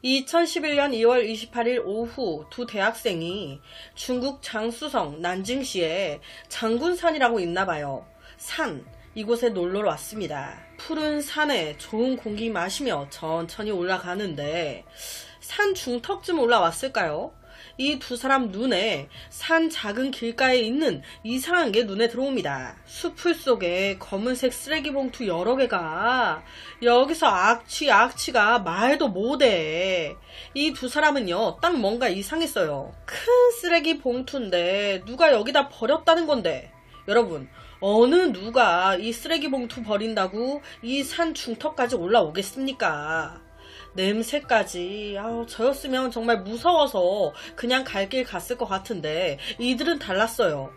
2011년 2월 28일 오후 두 대학생이 중국 장쑤성 난징시에 장군산이라고 있나봐요. 산, 이곳에 놀러 왔습니다. 푸른 산에 좋은 공기 마시며 천천히 올라가는데 산 중턱쯤 올라왔을까요? 이 두 사람 눈에 산 작은 길가에 있는 이상한 게 눈에 들어옵니다. 숲풀 속에 검은색 쓰레기 봉투 여러 개가 여기서 악취가 말도 못해. 이 두 사람은요, 딱 뭔가 이상했어요. 큰 쓰레기 봉투인데 누가 여기다 버렸다는 건데. 여러분, 어느 누가 이 쓰레기 봉투 버린다고 이 산 중턱까지 올라오겠습니까? 냄새까지 저였으면 정말 무서워서 그냥 갈 길 갔을 것 같은데 이들은 달랐어요.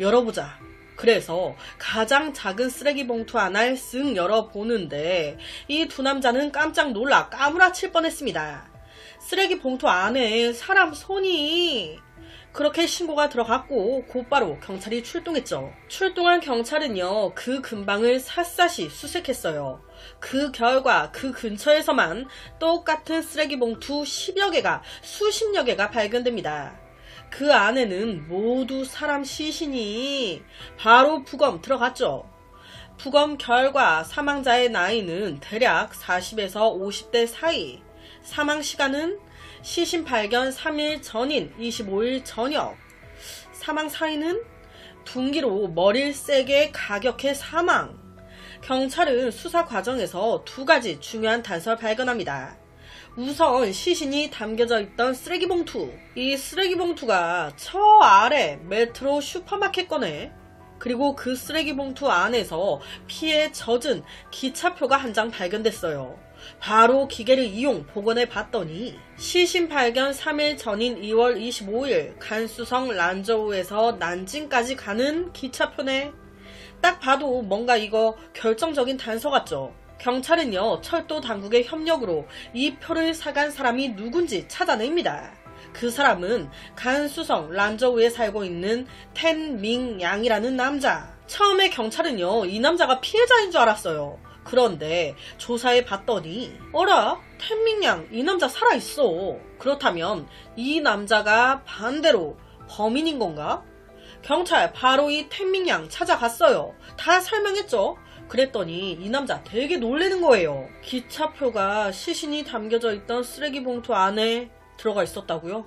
열어보자. 그래서 가장 작은 쓰레기 봉투 하나를 쓱 열어보는데 이 두 남자는 깜짝 놀라 까무라칠 뻔했습니다. 쓰레기 봉투 안에 사람 손이... 그렇게 신고가 들어갔고 곧바로 경찰이 출동했죠. 출동한 경찰은요, 그 근방을 샅샅이 수색했어요. 그 결과 그 근처에서만 똑같은 쓰레기 봉투 10여 개가, 수십여 개가 발견됩니다. 그 안에는 모두 사람 시신이 바로 부검 들어갔죠. 부검 결과 사망자의 나이는 대략 40에서 50대 사이, 사망 시간은 시신 발견 3일 전인 25일 저녁, 사망 사인은 둔기로 머리를 세게 가격해 사망. 경찰은 수사 과정에서 두 가지 중요한 단서를 발견합니다. 우선 시신이 담겨져 있던 쓰레기 봉투. 이 쓰레기 봉투가 저 아래 메트로 슈퍼마켓 거네. 그리고 그 쓰레기 봉투 안에서 피에 젖은 기차표가 한 장 발견됐어요. 바로 기계를 이용 복원해 봤더니 시신 발견 3일 전인 2월 25일 간수성 란저우에서 난징까지 가는 기차표네. 딱 봐도 뭔가 이거 결정적인 단서 같죠. 경찰은요, 철도 당국의 협력으로 이 표를 사간 사람이 누군지 찾아냅니다. 그 사람은 간수성 란저우에 살고 있는 텐밍양이라는 남자. 처음에 경찰은요, 이 남자가 피해자인 줄 알았어요. 그런데 조사해 봤더니 어라? 텐밍양, 이 남자 살아있어. 그렇다면 이 남자가 반대로 범인인 건가? 경찰 바로 이 텐밍양 찾아갔어요. 다 설명했죠. 그랬더니 이 남자 되게 놀라는 거예요. 기차표가 시신이 담겨져 있던 쓰레기 봉투 안에 들어가 있었다고요?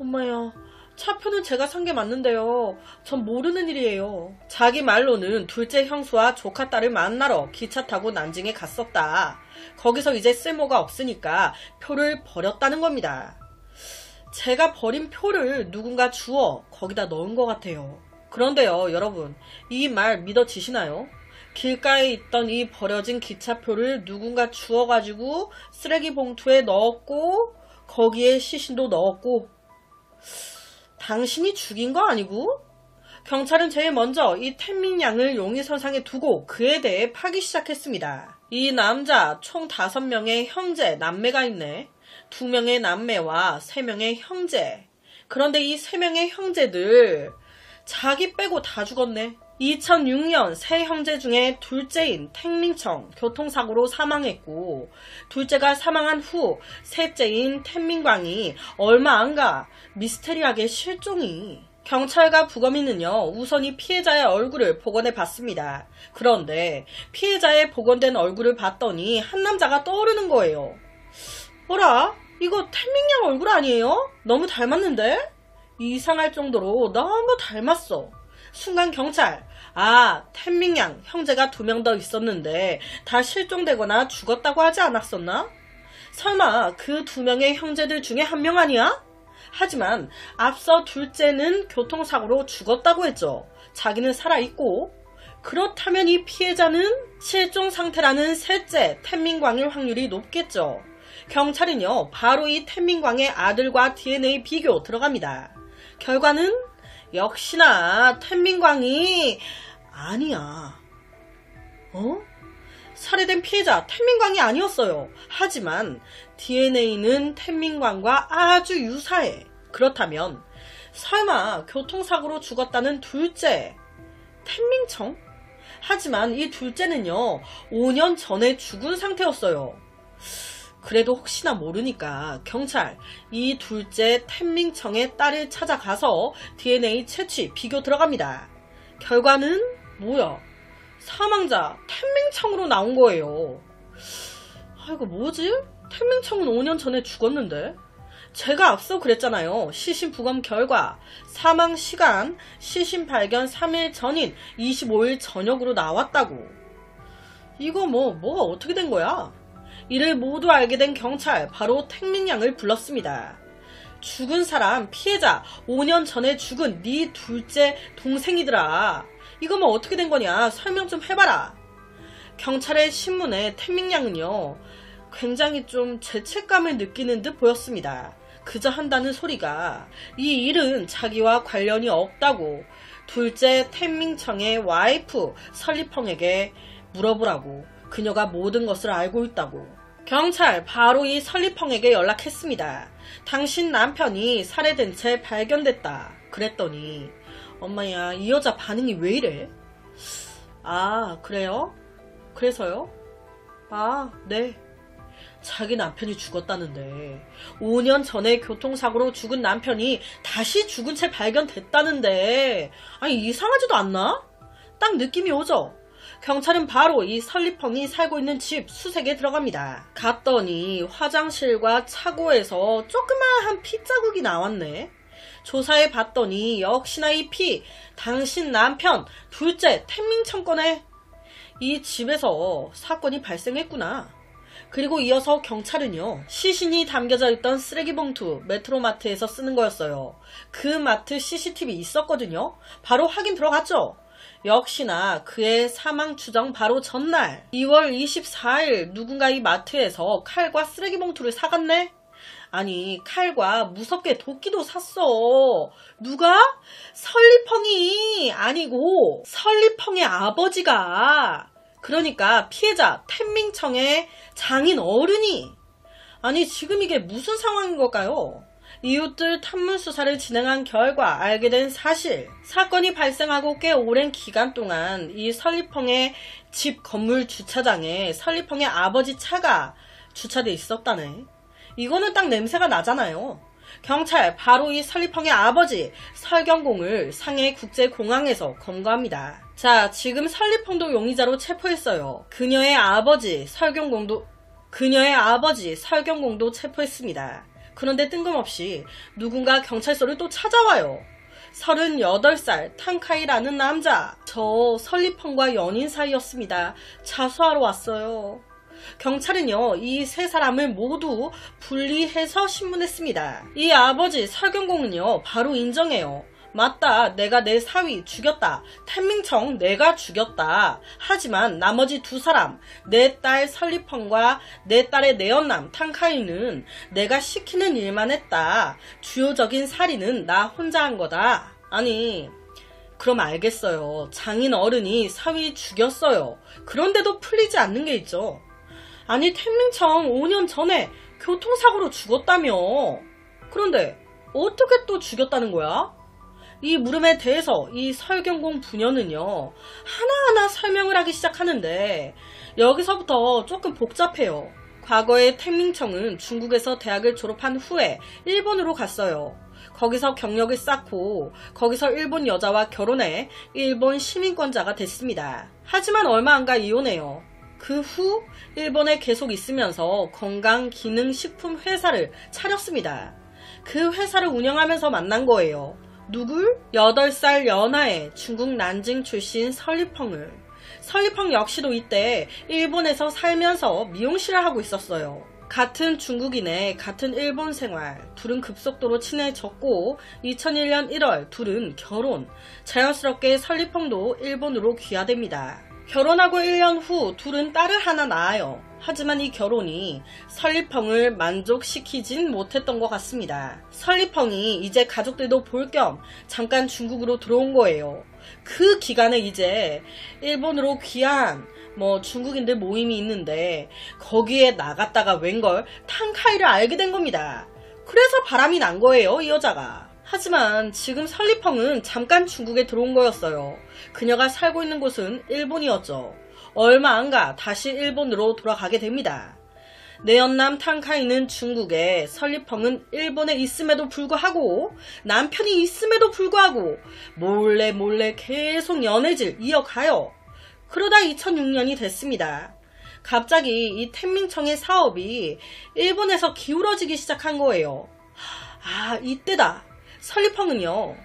엄마야, 차표는 제가 산 게 맞는데요. 전 모르는 일이에요. 자기 말로는 둘째 형수와 조카 딸을 만나러 기차 타고 난징에 갔었다. 거기서 이제 쓸모가 없으니까 표를 버렸다는 겁니다. 제가 버린 표를 누군가 주워 거기다 넣은 것 같아요. 그런데요, 여러분, 이 말 믿어지시나요? 길가에 있던 이 버려진 기차표를 누군가 주워가지고 쓰레기 봉투에 넣었고 거기에 시신도 넣었고, 당신이 죽인 거 아니고? 경찰은 제일 먼저 이 텐밍양을 용의선상에 두고 그에 대해 파기 시작했습니다. 이 남자 총 5명의 형제, 남매가 있네. 2명의 남매와 3명의 형제. 그런데 이 3명의 형제들 자기 빼고 다 죽었네. 2006년 세 형제 중에 둘째인 텐밍청 교통사고로 사망했고, 둘째가 사망한 후 셋째인 텐밍광이 얼마 안가 미스테리하게 실종이. 경찰과 부검인은요, 우선 이 피해자의 얼굴을 복원해 봤습니다. 그런데 피해자의 복원된 얼굴을 봤더니 한 남자가 떠오르는 거예요. 어라? 이거 텐밍양 얼굴 아니에요? 너무 닮았는데? 이상할 정도로 너무 닮았어. 순간 경찰, 텐밍양 형제가 2명 더 있었는데 다 실종되거나 죽었다고 하지 않았었나? 설마 그 2명의 형제들 중에 한 명 아니야? 하지만 앞서 둘째는 교통사고로 죽었다고 했죠. 자기는 살아있고. 그렇다면 이 피해자는 실종 상태라는 셋째 텐밍광일 확률이 높겠죠. 경찰은요, 바로 이 텐밍광의 아들과 DNA 비교 들어갑니다. 결과는 역시나 텐밍광이 아니야. 살해된 피해자 텐밍광이 아니었어요. 하지만 DNA는 텐밍광과 아주 유사해. 그렇다면 설마 교통사고로 죽었다는 둘째 텐밍청? 하지만 이 둘째는요, 5년 전에 죽은 상태였어요. 그래도 혹시나 모르니까 경찰 이 둘째 텐밍청의 딸을 찾아가서 DNA 채취 비교 들어갑니다. 결과는 뭐야? 사망자 텐밍청으로 나온 거예요. 이거 뭐지? 텐밍청은 5년 전에 죽었는데? 제가 앞서 그랬잖아요. 시신 부검 결과 사망 시간 시신 발견 3일 전인 25일 저녁으로 나왔다고. 이거 뭐가 어떻게 된 거야? 이를 모두 알게 된 경찰 바로 택민양을 불렀습니다. 죽은 사람 피해자 5년 전에 죽은 네 둘째 동생이더라. 이거 뭐 어떻게 된 거냐? 설명 좀 해봐라. 경찰의 신문에 택민양은요 굉장히 좀 죄책감을 느끼는 듯 보였습니다. 그저 한다는 소리가 이 일은 자기와 관련이 없다고 둘째 텐밍청의 와이프 설리펑에게 물어보라고 그녀가 모든 것을 알고 있다고. 경찰 바로 이 설리펑에게 연락했습니다. 당신 남편이 살해된 채 발견됐다 그랬더니 엄마야 이 여자 반응이 왜 이래? 아 그래요? 그래서요? 아 네. 자기 남편이 죽었다는데 5년 전에 교통사고로 죽은 남편이 다시 죽은 채 발견됐다는데 아니 이상하지도 않나? 딱 느낌이 오죠? 경찰은 바로 이 설리펑이 살고 있는 집 수색에 들어갑니다. 갔더니 화장실과 차고에서 조그마한 피자국이 나왔네. 조사해 봤더니 역시나 이 피 당신 남편 둘째 텐밍청 거네. 이 집에서 사건이 발생했구나. 그리고 이어서 경찰은요 시신이 담겨져 있던 쓰레기 봉투 메트로마트에서 쓰는 거였어요. 그 마트 CCTV 있었거든요. 바로 확인 들어갔죠. 역시나 그의 사망 추정 바로 전날 2월 24일 누군가 이 마트에서 칼과 쓰레기 봉투를 사갔네. 아니 칼과 무섭게 도끼도 샀어. 누가? 설리펑이 아니고 설리펑의 아버지가. 그러니까 피해자 텐밍청의 장인 어른이. 아니 지금 이게 무슨 상황인 걸까요? 이웃들 탐문 수사를 진행한 결과 알게 된 사실. 사건이 발생하고 꽤 오랜 기간 동안 이 설리펑의 집 건물 주차장에 설리펑의 아버지 차가 주차돼 있었다네. 이거는 딱 냄새가 나잖아요. 경찰 바로 이 설리펑의 아버지 설경공을 상해국제공항에서 검거합니다. 자, 지금 설리펑도 용의자로 체포했어요. 그녀의 아버지 설경공도 체포했습니다. 그런데 뜬금없이 누군가 경찰서를 또 찾아와요. 38살 탕카이라는 남자. 저 설리펑과 연인 사이였습니다. 자수하러 왔어요. 경찰은요 이 세 사람을 모두 분리해서 신문했습니다. 이 아버지 설경공은요 바로 인정해요. 맞다, 내가 내 사위 죽였다. 텐밍청 내가 죽였다. 하지만 나머지 두 사람, 내 딸 설리펑과 내 딸의 내연남 탕카이는 내가 시키는 일만 했다. 주요적인 살인은 나 혼자 한 거다. 아니 그럼 알겠어요. 장인 어른이 사위 죽였어요. 그런데도 풀리지 않는 게 있죠. 아니 텐밍청 5년 전에 교통사고로 죽었다며. 그런데 어떻게 또 죽였다는 거야? 이 물음에 대해서 이 설경공 부녀는요 하나하나 설명을 하기 시작하는데 여기서부터 조금 복잡해요. 과거에 텐밍청은 중국에서 대학을 졸업한 후에 일본으로 갔어요. 거기서 경력을 쌓고 거기서 일본 여자와 결혼해 일본 시민권자가 됐습니다. 하지만 얼마 안 가 이혼해요. 그 후 일본에 계속 있으면서 건강기능식품 회사를 차렸습니다. 그 회사를 운영하면서 만난 거예요. 누굴? 8살 연하의 중국 난징 출신 설리펑을. 설리펑 역시도 이때 일본에서 살면서 미용실을 하고 있었어요. 같은 중국인의 같은 일본 생활. 둘은 급속도로 친해졌고 2001년 1월 둘은 결혼. 자연스럽게 설리펑도 일본으로 귀화됩니다. 결혼하고 1년 후 둘은 딸을 하나 낳아요. 하지만 이 결혼이 설리펑을 만족시키진 못했던 것 같습니다. 설리펑이 이제 가족들도 볼 겸 잠깐 중국으로 들어온 거예요. 그 기간에 이제 일본으로 귀한 중국인들 모임이 있는데 거기에 나갔다가 웬걸 탕카이를 알게 된 겁니다. 그래서 바람이 난 거예요, 이 여자가. 하지만 지금 설리펑은 잠깐 중국에 들어온 거였어요. 그녀가 살고 있는 곳은 일본이었죠. 얼마 안 가 다시 일본으로 돌아가게 됩니다. 내연남 탕카이는 중국에, 설리펑은 일본에 있음에도 불구하고, 남편이 있음에도 불구하고 몰래 계속 연애질 이어가요. 그러다 2006년이 됐습니다. 갑자기 이 텐민청의 사업이 일본에서 기울어지기 시작한 거예요. 아, 이때다. 설리펑은요,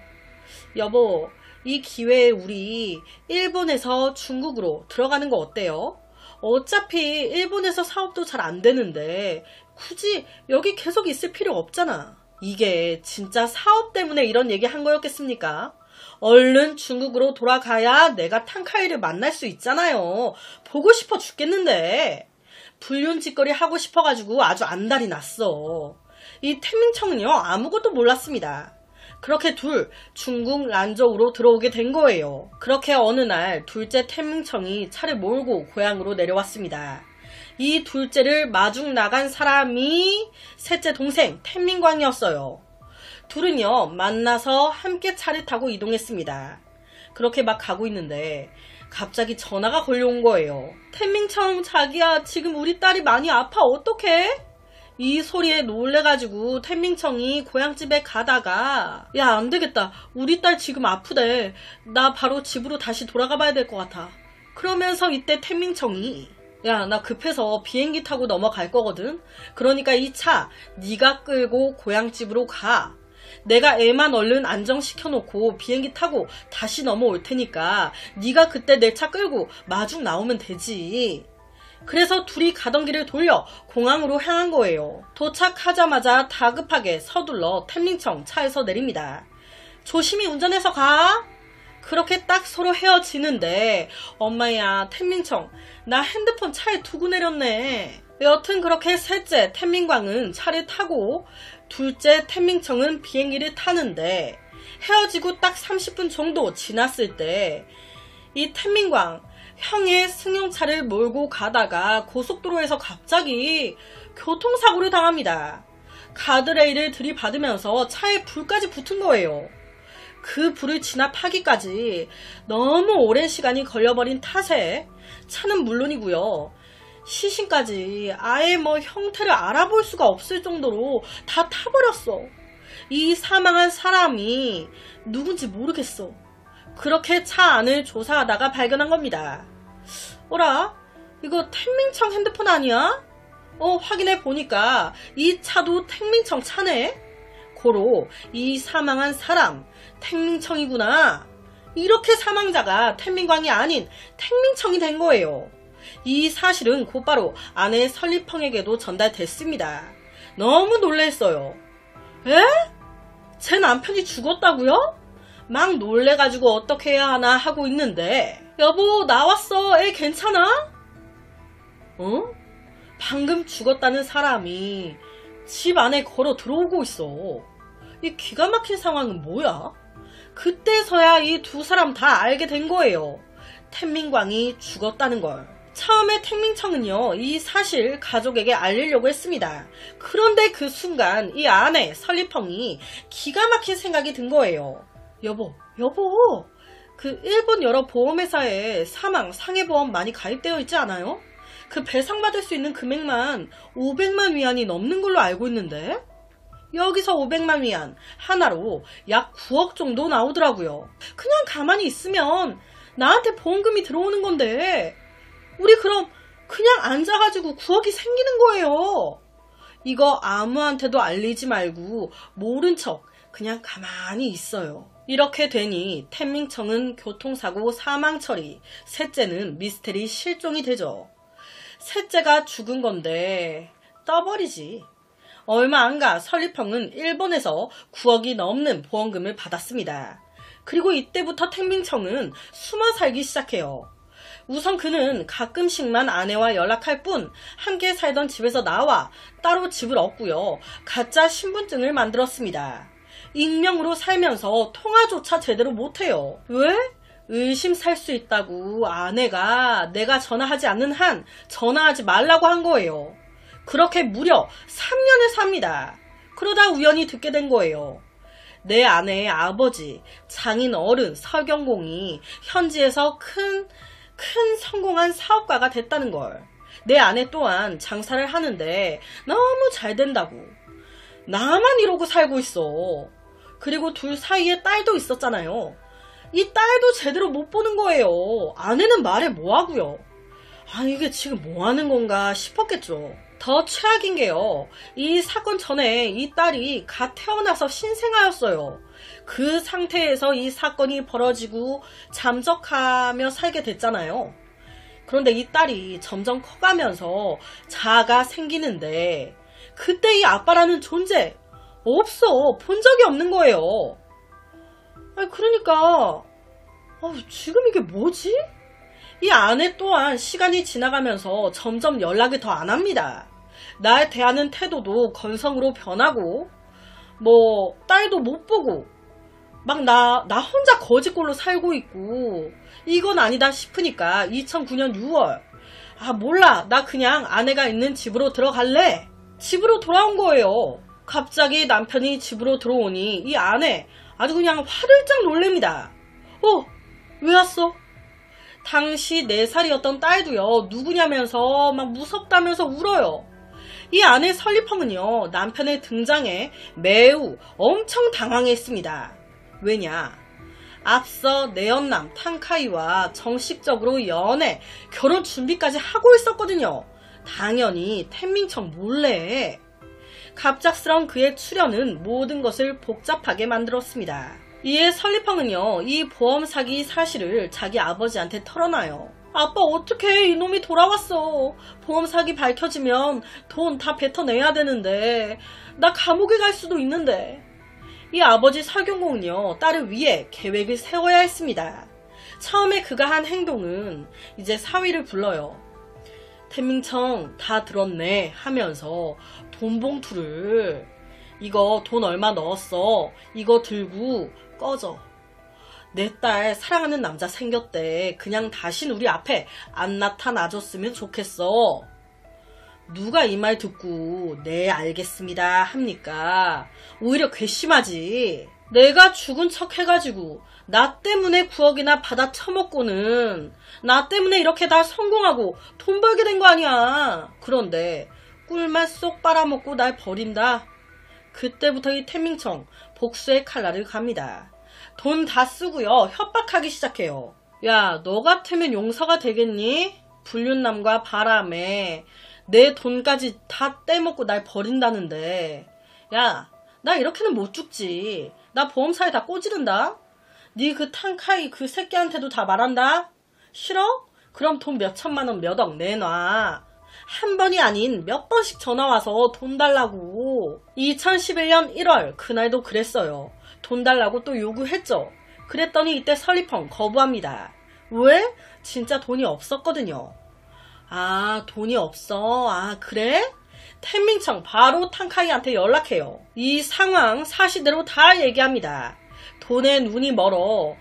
여보, 이 기회에 우리 일본에서 중국으로 들어가는 거 어때요? 어차피 일본에서 사업도 잘 안 되는데 굳이 여기 계속 있을 필요 없잖아. 이게 진짜 사업 때문에 이런 얘기 한 거였겠습니까? 얼른 중국으로 돌아가야 내가 탕카이를 만날 수 있잖아요. 보고 싶어 죽겠는데. 불륜짓거리 하고 싶어가지고 아주 안달이 났어. 이 텐민청은요, 아무것도 몰랐습니다. 그렇게 중국 란저우로 들어오게 된 거예요. 그렇게 어느 날 둘째 텐민청이 차를 몰고 고향으로 내려왔습니다. 이 둘째를 마중 나간 사람이 셋째 동생 텐민광이었어요. 둘은요, 만나서 함께 차를 타고 이동했습니다. 그렇게 막 가고 있는데 갑자기 전화가 걸려온 거예요. 텐민청, 자기야, 지금 우리 딸이 많이 아파. 어떡해? 이 소리에 놀래가지고 텐민청이 고향집에 가다가, 야, 안되겠다. 우리 딸 지금 아프대. 나 바로 집으로 다시 돌아가 봐야 될 것 같아. 그러면서 이때 텐민청이, 야, 나 급해서 비행기 타고 넘어갈 거거든. 그러니까 이 차 네가 끌고 고향집으로 가. 내가 애만 얼른 안정시켜놓고 비행기 타고 다시 넘어올 테니까 네가 그때 내 차 끌고 마중 나오면 되지. 그래서 둘이 가던 길을 돌려 공항으로 향한 거예요. 도착하자마자 다급하게 서둘러 텐민청 차에서 내립니다. 조심히 운전해서 가. 그렇게 딱 서로 헤어지는데, 엄마야, 텐민청, 나 핸드폰 차에 두고 내렸네. 여튼 그렇게 셋째 텐민광은 차를 타고 둘째 텐민청은 비행기를 타는데, 헤어지고 딱 30분 정도 지났을 때 이 텐민광, 형의 승용차를 몰고 가다가 고속도로에서 갑자기 교통사고를 당합니다. 가드레일을 들이받으면서 차에 불까지 붙은 거예요. 그 불을 진압하기까지 너무 오랜 시간이 걸려버린 탓에 차는 물론이고요, 시신까지 아예 형태를 알아볼 수가 없을 정도로 다 타버렸어. 이 사망한 사람이 누군지 모르겠어. 그렇게 차 안을 조사하다가 발견한 겁니다. 어라? 이거 텐민청 핸드폰 아니야? 확인해 보니까 이 차도 텐민청 차네? 고로 이 사망한 사람 텐민청이구나. 이렇게 사망자가 텐민광이 아닌 텐민청이 된 거예요. 이 사실은 곧바로 아내 설리펑에게도 전달됐습니다. 너무 놀랬어요. 에? 제 남편이 죽었다고요? 막 놀래가지고 어떻게 해야 하나 하고 있는데, 여보, 나왔어. 애 괜찮아? 방금 죽었다는 사람이 집 안에 걸어 들어오고 있어. 이 기가 막힌 상황은 뭐야? 그때서야 이 두 사람 다 알게 된 거예요. 텐민광이 죽었다는 걸. 처음에 텐민청은요, 이 사실 가족에게 알리려고 했습니다. 그런데 그 순간 이 아내 설리펑이 기가 막힌 생각이 든 거예요. 여보, 그 일본 여러 보험회사에 상해보험 많이 가입되어 있지 않아요? 그 배상받을 수 있는 금액만 500만 위안이 넘는 걸로 알고 있는데, 여기서 500만 위안 하나로 약 9억 정도 나오더라고요. 그냥 가만히 있으면 나한테 보험금이 들어오는 건데 우리 그럼 그냥 앉아가지고 9억이 생기는 거예요. 이거 아무한테도 알리지 말고 모른 척 그냥 가만히 있어요. 이렇게 되니 텐민청은 교통사고 사망 처리, 셋째는 미스테리 실종이 되죠. 셋째가 죽은 건데 떠버리지. 얼마 안 가 설리펑은 일본에서 9억이 넘는 보험금을 받았습니다. 그리고 이때부터 텐민청은 숨어 살기 시작해요. 우선 그는 가끔씩만 아내와 연락할 뿐 함께 살던 집에서 나와 따로 집을 얻고요, 가짜 신분증을 만들었습니다. 익명으로 살면서 통화조차 제대로 못해요. 왜? 의심 살 수 있다고 아내가 내가 전화하지 않는 한 전화하지 말라고 한 거예요. 그렇게 무려 3년을 삽니다. 그러다 우연히 듣게 된 거예요. 내 아내의 아버지, 장인 어른 설경공이 현지에서 큰 성공한 사업가가 됐다는 걸. 내 아내 또한 장사를 하는데 너무 잘 된다고. 나만 이러고 살고 있어. 그리고 둘 사이에 딸도 있었잖아요. 이 딸도 제대로 못 보는 거예요. 아내는 말해 뭐하고요. 아, 이게 지금 뭐하는 건가 싶었겠죠. 더 최악인 게요. 이 사건 전에 이 딸이 갓 태어나서 신생아였어요. 그 상태에서 이 사건이 벌어지고 잠적하며 살게 됐잖아요. 그런데 이 딸이 점점 커가면서 자아가 생기는데 그때 이 아빠라는 존재 없어. 본 적이 없는 거예요. 아니, 그러니까 지금 이게 뭐지? 이 아내 또한 시간이 지나가면서 점점 연락을 더 안 합니다. 날 대하는 태도도 건성으로 변하고 딸도 못 보고 막 나 혼자 거지꼴로 살고 있고 이건 아니다 싶으니까 2009년 6월 몰라, 나 그냥 아내가 있는 집으로 들어갈래. 집으로 돌아온 거예요. 갑자기 남편이 집으로 들어오니 이 아내 아주 그냥 화들짝 놀랍니다. 왜 왔어? 당시 4살이었던 딸도요, 누구냐면서 막 무섭다면서 울어요. 이 아내 설리펑은요, 남편의 등장에 매우 엄청 당황했습니다. 왜냐? 앞서 내연남 탕카이와 정식적으로 연애, 결혼 준비까지 하고 있었거든요. 당연히 텐밍청 몰래. 갑작스런 그의 출연은 모든 것을 복잡하게 만들었습니다. 이에 설리펑은요, 이 보험 사기 사실을 자기 아버지한테 털어놔요. 아빠, 어떡해, 이놈이 돌아왔어. 보험 사기 밝혀지면 돈 다 뱉어내야 되는데 나 감옥에 갈 수도 있는데. 이 아버지 설경공은요, 딸을 위해 계획을 세워야 했습니다. 처음에 그가 한 행동은 이제 사위를 불러요. 텐밍청 다 들었네 하면서 돈 봉투를, 이거 돈 얼마 넣었어, 이거 들고 꺼져. 내 딸 사랑하는 남자 생겼대. 그냥 다신 우리 앞에 안 나타나줬으면 좋겠어. 누가 이 말 듣고 네 알겠습니다 합니까? 오히려 괘씸하지. 내가 죽은 척 해가지고 나 때문에 9억이나 받아 처먹고는 나 때문에 이렇게 다 성공하고 돈 벌게 된 거 아니야. 그런데 꿀맛 쏙 빨아먹고 날 버린다. 그때부터 이 텐밍청 복수의 칼날을 갑니다. 돈 다 쓰고요, 협박하기 시작해요. 야, 너 같으면 용서가 되겠니? 불륜남과 바람에 내 돈까지 다 떼먹고 날 버린다는데. 야, 나 이렇게는 못 죽지. 나 보험사에 다 꼬지른다. 네 그 탕카이 그 새끼한테도 다 말한다. 싫어? 그럼 돈 몇 천만 원 몇 억 내놔. 한 번이 아닌 몇 번씩 전화와서 돈 달라고. 2011년 1월 그날도 그랬어요. 돈 달라고 또 요구했죠. 그랬더니 이때 설리펑 거부합니다. 왜? 진짜 돈이 없었거든요. 돈이 없어. 그래? 텐밍청 바로 탕카이한테 연락해요. 이 상황 사실대로 다 얘기합니다. 돈에 눈이 멀어.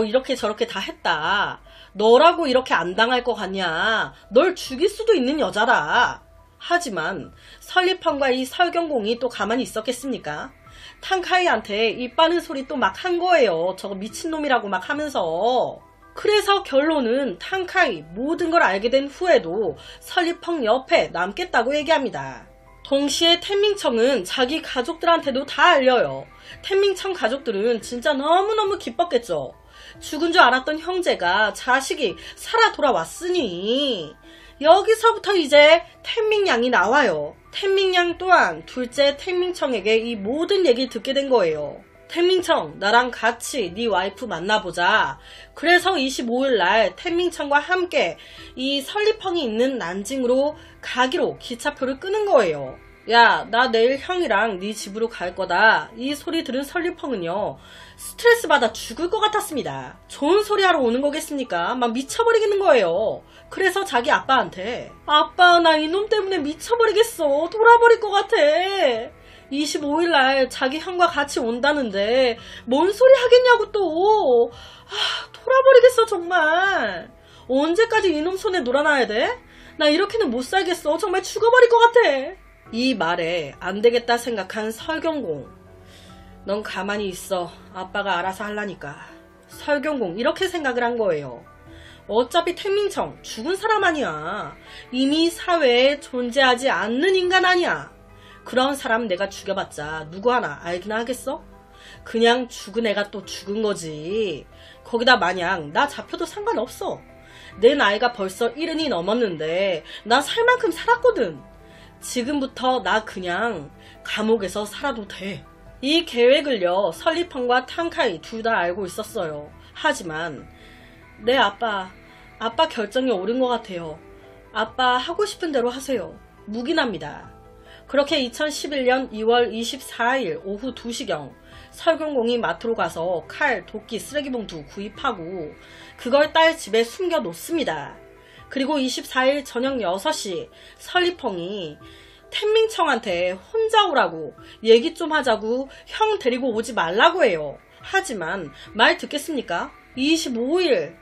이렇게 저렇게 다 했다. 너라고 이렇게 안 당할 것 같냐. 널 죽일 수도 있는 여자라. 하지만 설리펑과 이 설경공이 또 가만히 있었겠습니까? 탕카이한테 이 빠른 소리 또 막 한 거예요. 저거 미친놈이라고 막 하면서. 그래서 결론은 탕카이 모든 걸 알게 된 후에도 설리펑 옆에 남겠다고 얘기합니다. 동시에 텐밍청은 자기 가족들한테도 다 알려요. 텐밍청 가족들은 진짜 너무너무 기뻤겠죠. 죽은 줄 알았던 형제가 자식이 살아 돌아왔으니. 여기서부터 이제 텐밍양이 나와요. 텐밍양 또한 둘째 텐밍청에게 이 모든 얘기를 듣게 된 거예요. 텐밍청, 나랑 같이 네 와이프 만나보자. 그래서 25일날 텐밍청과 함께 이 설리펑이 있는 난징으로 가기로 기차표를 끄는 거예요. 야, 나 내일 형이랑 네 집으로 갈 거다. 이 소리 들은 설리펑은요, 스트레스 받아 죽을 것 같았습니다. 좋은 소리 하러 오는 거겠습니까? 막 미쳐버리겠는 거예요. 그래서 자기 아빠한테, 아빠, 나 이놈 때문에 미쳐버리겠어. 돌아버릴 것 같아. 25일날 자기 형과 같이 온다는데 뭔 소리 하겠냐고 또. 돌아버리겠어 정말. 언제까지 이놈 손에 놀아놔야 돼? 나 이렇게는 못 살겠어. 정말 죽어버릴 것 같아. 이 말에 안 되겠다 생각한 설경공. 넌 가만히 있어. 아빠가 알아서 하려니까. 설경공 이렇게 생각을 한 거예요. 어차피 태민청 죽은 사람 아니야. 이미 사회에 존재하지 않는 인간 아니야. 그런 사람 내가 죽여봤자 누구 하나 알기나 하겠어? 그냥 죽은 애가 또 죽은 거지. 거기다 마냥 나 잡혀도 상관없어. 내 나이가 벌써 70이 넘었는데 나 살 만큼 살았거든. 지금부터 나 그냥 감옥에서 살아도 돼. 이 계획을요 설리펑과 탕카이 둘 다 알고 있었어요. 하지만 네 아빠 결정이 옳은 것 같아요. 아빠 하고 싶은 대로 하세요. 묵인합니다. 그렇게 2011년 2월 24일 오후 2시경 설경공이 마트로 가서 칼, 도끼, 쓰레기봉투 구입하고 그걸 딸 집에 숨겨 놓습니다. 그리고 24일 저녁 6시 설리펑이 텐민청한테 혼자 오라고 얘기 좀 하자고 형 데리고 오지 말라고 해요. 하지만 말 듣겠습니까? 25일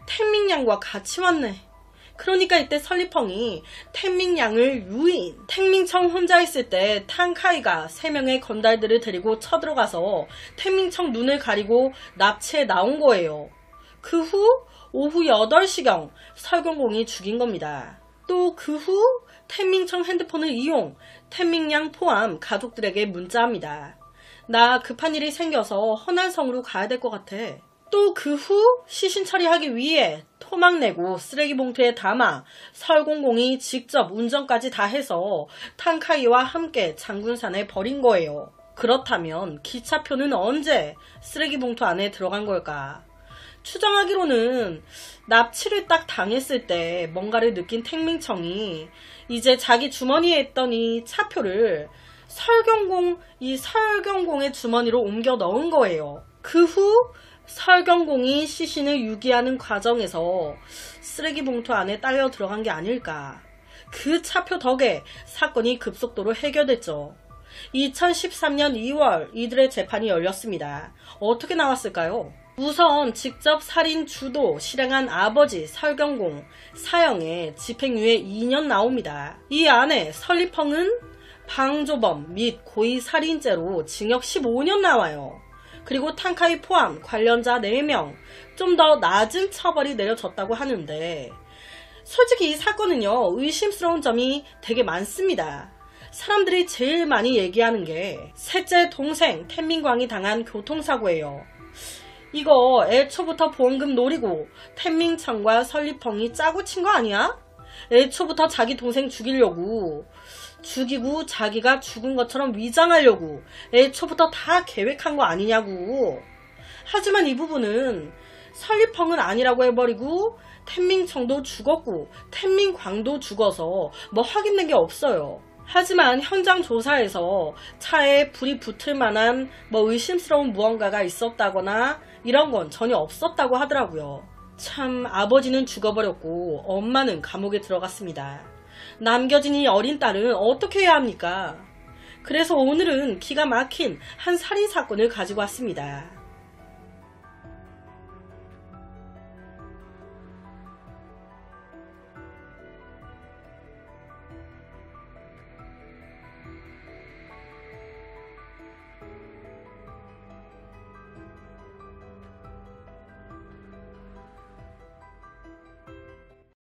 텐민양과 같이 왔네. 그러니까 이때 설리펑이 텐민양을 유인. 텐민청 혼자 있을 때 탕카이가 3명의 건달들을 데리고 쳐들어가서 텐민청 눈을 가리고 납치해 나온 거예요. 그 후 오후 8시경 설경공이 죽인 겁니다. 또 그 후 텐민청 핸드폰을 이용 텐민양 포함 가족들에게 문자합니다. 나 급한 일이 생겨서 허난성으로 가야 될 것 같아. 또 그 후 시신 처리하기 위해 토막 내고 쓰레기 봉투에 담아 설공공이 직접 운전까지 다 해서 탕카이와 함께 장군산에 버린 거예요. 그렇다면 기차표는 언제 쓰레기 봉투 안에 들어간 걸까? 추정하기로는 납치를 딱 당했을 때 뭔가를 느낀 텐민청이 이제 자기 주머니에 있던 이 차표를 설경공의 주머니로 옮겨 넣은 거예요. 그 후 설경공이 시신을 유기하는 과정에서 쓰레기 봉투 안에 딸려 들어간 게 아닐까. 그 차표 덕에 사건이 급속도로 해결됐죠. 2013년 2월 이들의 재판이 열렸습니다. 어떻게 나왔을까요? 우선 직접 살인 주도 실행한 아버지 설경공 사형에 집행유예 2년 나옵니다. 이 안에 설리펑은 방조범 및 고의살인죄로 징역 15년 나와요. 그리고 탕카이 포함 관련자 4명 좀 더 낮은 처벌이 내려졌다고 하는데 솔직히 이 사건은요 의심스러운 점이 되게 많습니다. 사람들이 제일 많이 얘기하는 게 셋째 동생 텐민광이 당한 교통사고예요. 이거 애초부터 보험금 노리고 텐민청과 설리펑이 짜고 친 거 아니야? 애초부터 자기 동생 죽이고 자기가 죽은 것처럼 위장하려고 애초부터 다 계획한 거 아니냐고. 하지만 이 부분은 설리펑은 아니라고 해버리고 텐민청도 죽었고 텐민광도 죽어서 뭐 확인된 게 없어요. 하지만 현장 조사에서 차에 불이 붙을 만한 뭐 의심스러운 무언가가 있었다거나 이런 건 전혀 없었다고 하더라고요. 참 아버지는 죽어버렸고 엄마는 감옥에 들어갔습니다. 남겨진 이 어린 딸은 어떻게 해야 합니까? 그래서 오늘은 기가 막힌 한 살인사건을 가지고 왔습니다.